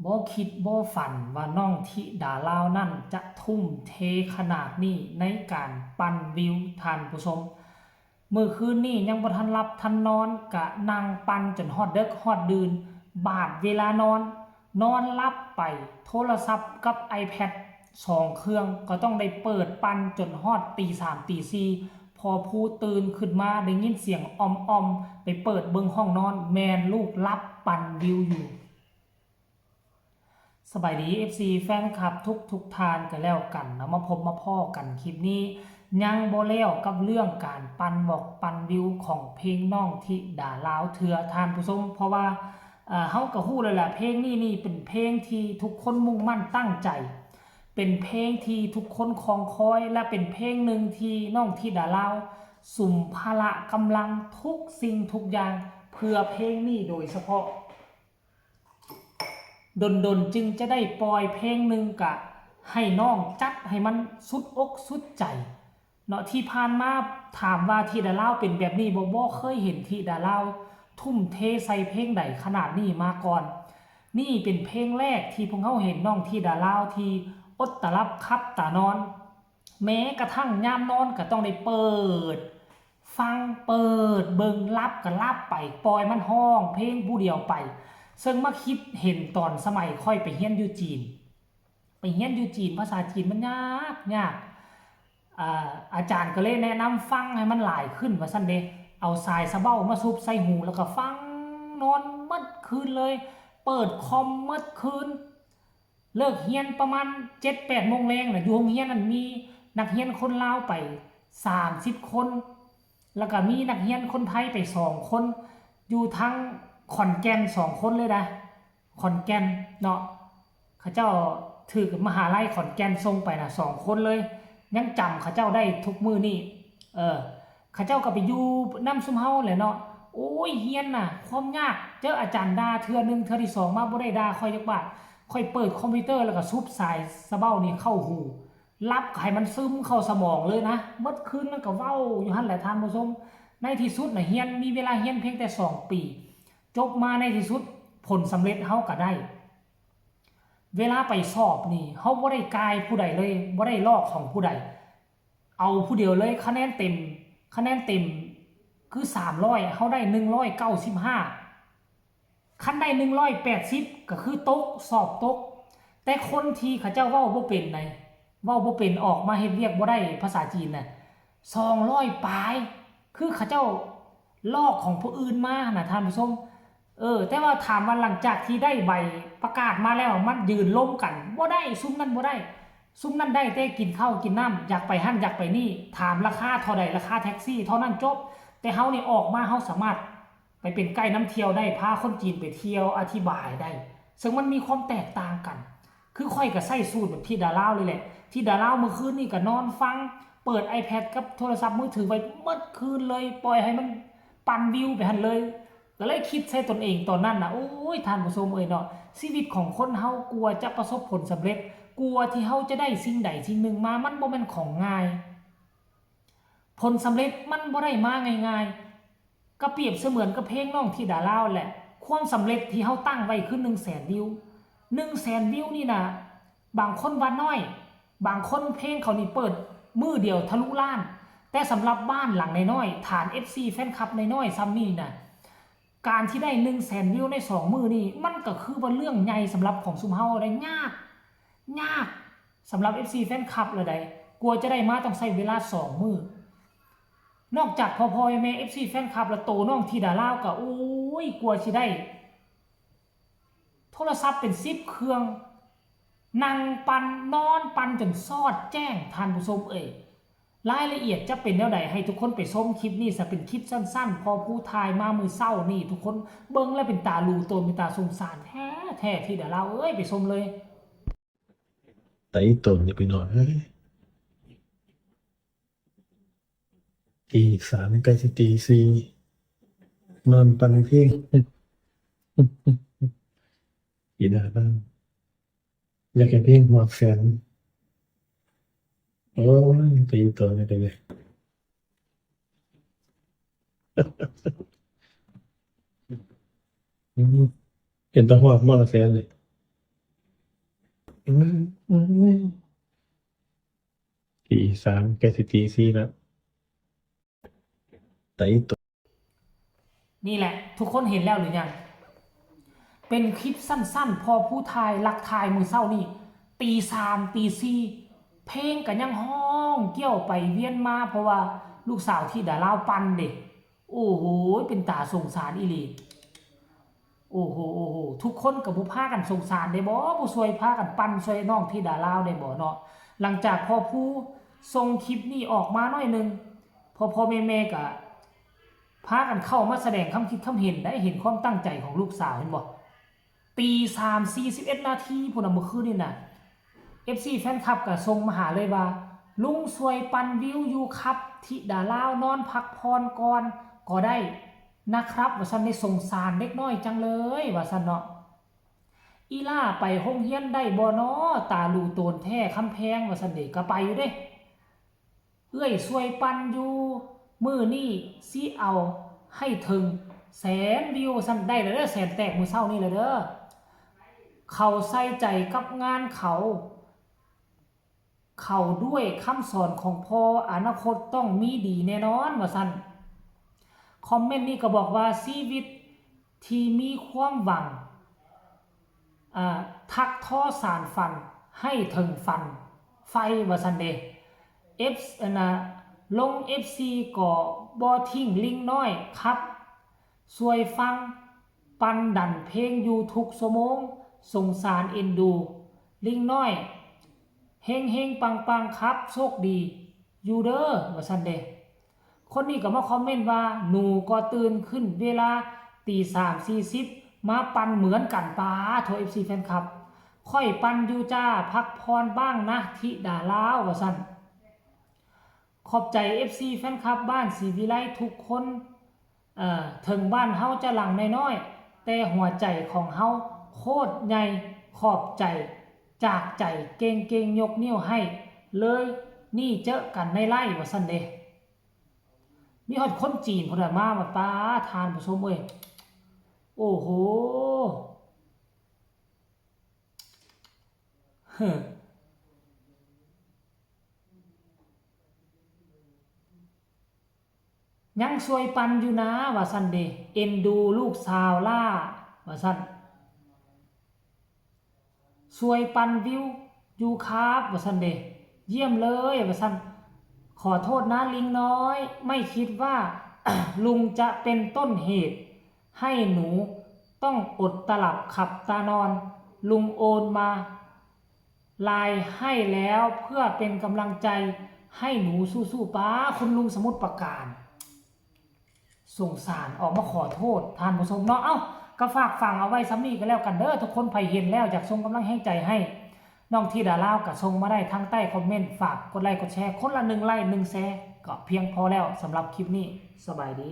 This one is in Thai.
บ่คิดบ่ฝันว่าน้องธิดาลาวนั่นจะทุ่มเทขนาดนี้ในการปั่นวิวท่านผู้ชมมื้อคืนนี้ยังบ่ทันหลับทันนอนกะนั่งปั่นจนฮอดดึกฮอดดื่นบาดเวลานอนนอนหลับไปโทรศัพท์กับ iPad 2เครื่องก็ต้องได้เปิดปั่นจนฮอดตี3ตี4พอผู้ตื่นขึ้นมาได้ยินเสียงอ้อมๆไปเปิดเบิ่งห้องนอนแม่นลูกหลับปั่นวิวอยู่ สบายดี FC แฟนคลับทุกทานกันแล้วกันนะมาพบมาพ่อกันคลิปนี้ยังบ่แล้วกับเรื่องการปันบอกปันวิวของเพลงน้องที่ด่าลาวเถื่อทานผู้ชมเพราะว่าเฮาก็ฮู้เลยแหละเพลงนี้เป็นเพลงที่ทุกคนมุ่งมั่นตั้งใจเป็นเพลงที่ทุกคนคองคอยและเป็นเพลงหนึ่งที่น้องที่ด่าลาวสุ่มพละกำลังทุกสิ่งทุกอย่างเพื่อเพลงนี้โดยเฉพาะ ดนจึงจะได้ปล่อยเพลงหนึ่งกะให้น้องจัดให้มันสุดอกสุดใจเนาะที่ผ่านมาถามว่าที่ดาราเป็นแบบนี้บ่เคยเห็นที่ดาราทุ่มเทใส่เพลงใดขนาดนี้มาก่อนนี่เป็นเพลงแรกที่พวกเขาเห็นน้องที่ดาราที่อดตะรับคับตานอนแม้กระทั่งยามนอนก็ต้องได้เปิดฟังเปิดเบิ่งรับก็รับไปปล่อยมันห้องเพลงผู้เดียวไป ซึ่งมาคิดเห็นตอนสมัยค่อยไปเฮียนอยู่จีนไปเฮียนอยู่จีนภาษาจีนมันยากอาจารย์ก็เลยแนะนำฟังให้มันหลายขึ้นว่าซั่นเด้เอาสายสะเบ้ามาซุบใส่หูแล้วก็ฟังนอนมืดคืนเลยเปิดคอมมืดคืนเลิกเฮียนประมาณ7-8โมงแรงน่ะอยู่โรงเรียนนั้นมีนักเรียนคนลาวไป30คนแล้วก็มีนักเรียนคนไทยไป2คนอยู่ทั้งขอนแก่น2คนเลยนะขอนแก่นเนาะเขาเจ้าถือมหาลัยขอนแก่นส่งไปนะ2คนเลยยังจำเขาเจ้าได้ทุกมือนี่เขาเจ้าก็ไปอยู่น้ำซุมเฮาแหละเนาะโอ้ยเฮียนน่ะความยากเจออาจารย์ด่าเทื่อนึงเทื่อที่2มาบ่ได้ด่าค่อยจักบาทค่อยเปิดคอมพิวเตอร์แล้วก็ซุบสายสะเบ้านี่เข้าหูรับให้มันซึมเข้าสมองเลยนะเมื่อคืนมันก็เว้าอยู่หั่นแหละท่านผู้ชมในที่สุดน่ะเฮียนมีเวลาเฮียนเพียงแต่2 ปีจบมาในที่สุดผลสำเร็จเฮาก็ได้เวลาไปสอบนี่เฮาบ่ได้กายผู้ใดเลยบ่ได้ลอกของผู้ใดเอาผู้เดียวเลยคะแนนเต็มคือ300เฮาได้195คันได้180ก็คือตกสอบตกแต่คนที่เขาเจ้าเว้าบ่เป็นไดเว้าบ่เป็นออกมาเฮ็ดเวียกบ่ได้ภาษาจีนน่ะ200ปลายคือเขาเจ้าลอกของผู้อื่นมาน่ะท่านผู้ชม แต่ว่าถามว่าหลังจากที่ได้ใบประกาศมาแล้วมันยืนล้มกันบ่ได้ซุ้มนั้นบ่ได้ซุ้มนั้นได้แต่กินข้าวกินน้ำอยากไปหั่นอยากไปนี่ถามราคาเท่าใดราคาแท็กซี่เท่านั้นจบแต่เฮานี่ออกมาเฮาสามารถไปเป็นไกด์น้ำเที่ยวได้พาคนจีนไปเที่ยวอธิบายได้ซึ่งมันมีความแตกต่างกันคือค่อยก็ใส่สูตรแบบที่ดาราเลยแหละที่ดาราเมื่อคืนนี่ก็นอนฟังเปิด iPad กับโทรศัพท์มือถือไว้เมื่อคืนเลยปล่อยให้มันปั่นวิวไปหั่นเลย ก็เลยคิดใส่ตนเองตอนนั้นนะโอ้ยท่านผู้ชมเนาะชีวิตของคนเฮากลัวจะประสบผลสำเร็จกลัวที่เฮาจะได้สิ่งใดสิ่งหนึ่งมามันบ่แม่นของง่ายผลสำเร็จมันบ่ได้มาง่ายๆก็เปรียบเสมือนกับเพลงน้องที่ดาลาวแหละความสำเร็จที่เฮาตั้งไว้คือ100,000วิว100,000วิวนี่นะบางคนว่าน้อยบางคนเพลงเขานี่เปิดมือเดียวทะลุล้านแต่สำหรับบ้านหลังน้อยๆฐาน FC แฟนคลับน้อยๆซ้ำนี่นะการที่ได้100,000วิวใน2 มือนี่มันก็คือว่าเรื่องใหญ่สำหรับของซุมเฮาได้ยากสำหรับ FC แฟนคลับเลยได้กลัวจะได้มาต้องใช้เวลา2 มือนอกจากพอแม่ FC แฟนคลับแล้วโตน้องทีดาลาวก็โอ้ยกลัวสิได้โทรศัพท์เป็น10เครื่องนั่งปันนอนปันจนซอดแจ้งท่านผู้ชมรายละเอียดจะเป็นแนวใดให้ทุกคนไปชมคลิปนี้จะเป็นคลิปสั้นๆพอผู้ทายมามือเศร้านี่ทุกคนเบิ่งแล้วเป็นตาลูโตนเป็นตาสงสารแท้ที่เดี๋ยวเราไปชมเลยแต่อีตนเนี่ยไปนอนเฮ้ยตี 3ใกล้จะตี 4นอนฟังเพลงอีดาบ้างอยากให้เพลงหัวแฟนโอ้ยตีตัวเนี่ยไปเลยอืมเห็นแตะหัวมอละแฟนเลย อืมอืมตีสามแกสิตีสี่แล้วแต่อีตัวนี่แหละทุกคนเห็นแล้วหรือยังเป็นคลิปสั้นๆพอผู้ทายลักทายมือเศร้านี่ตีสามตีสี่เพลงกันยังห้องเกี่ยวไปเวียนมาเพราะว่าลูกสาวที่ดาลาวปันเด็กโอ้โหเป็นตาสงสารอีหลีโอ้โหโอ้โหทุกคนกับผู้พากันสงสารได้บ่ผู้ช่วยพากันปันช่วยน้องที่ดาลาวได้บ่เนาะหลังจากพอผู้ส่งคลิปนี้ออกมาหน่อยนึงพอแม่ๆก็พากันเข้ามาแสดงความคิดความเห็นได้เห็นความตั้งใจของลูกสาวเห็นบ่ตีสาม41 นาทีพุ่นน่ะเมื่อคืนนี่น่ะ FC แฟนคลับก็ส่งมาหาเลยว่าลุงสวยปันวิวอยู่ครับทิดาลาวนอนพักพรก่อนก็ได้นะครับว่าซั่นได้สงสารเด็กน้อยจังเลยว่าซั่นเนาะอีล่าไปโรงเรียนได้บ่น้อตาลูโตนแท้คำแพงว่าซั่นเด้ก็ไปอยู่เด้เอื้อยสวยปันอยู่มื้อนี้สิเอาให้ถึงแสนวิวซั่นได้แล้วเด้อแสนแตกมื้อเช้านี้แล้วเด้อเขาใส่ใจกับงานเขาด้วยคำสอนของพ่ออนาคตต้องมีดีแน่นอนว่าซั่นคอมเมนต์นี้ก็บอกว่าชีวิตที่มีความหวังทักท้อสารฝันให้ถึงฝันไฟว่าซั่นเด้F นะลง FC ก็บ่ทิ้งลิงน้อยครับช่วยฟังปันดันเพลงอยู่ทุกชั่วโมงสงสารเอ็นดูลิงน้อยเฮงเฮงปังปังครับโชคดีอยู่เด้อว่าซั่นเด้คนนี้ก็มาคอมเมนต์ว่าหนูก็ตื่นขึ้นเวลาตี3:40มาปันเหมือนกันป้าโทร FC แฟนคลับค่อยปันอยู่จ้าพักพรบ้างนะทิดาลาวว่าซั่นขอบใจ FC แฟนคลับบ้านศรีวิไลทุกคนถึงบ้านเฮาจะหลังน้อยๆแต่หัวใจของเฮาโคตรใหญ่ขอบใจจากใจเก่งๆยกนิ้วให้เลยนี่เจอกันในไร่ว่าซั่นเด้มีฮอดคนจีนพุ่นน่ะมาว่าป้าทานผู้ชมเอ้ยโอ้โหยังช่วยปันอยู่นะว่าซั่นเด้เอ็นดูลูกสาวล่าว่าซั่นช่วยปันวิวอยู่ครับว่าซั่นเด้เยี่ยมเลยว่าซั่นขอโทษนะลิงน้อยไม่คิดว่า ลุงจะเป็นต้นเหตุให้หนูต้องอดตลับขับตานอนลุงโอนมาไลน์ให้แล้วเพื่อเป็นกำลังใจให้หนูสู้ๆป้าคุณลุงสมุทรปราการสงสารออกมาขอโทษท่านผู้ชมเนาะเอ้าก็ฝากฟังเอาไว้ซ้ำนี้ก็แล้วกันเด้อทุกคนไผเห็นแล้วอยากส่งกำลังใจให้น้องที่ดาลาวก็ส่งมาได้ทางใต้คอมเมนต์ฝากกดไลค์กดแชร์คนละ1 ไลค์ 1 แชร์ก็เพียงพอแล้วสำหรับคลิปนี้สบายดี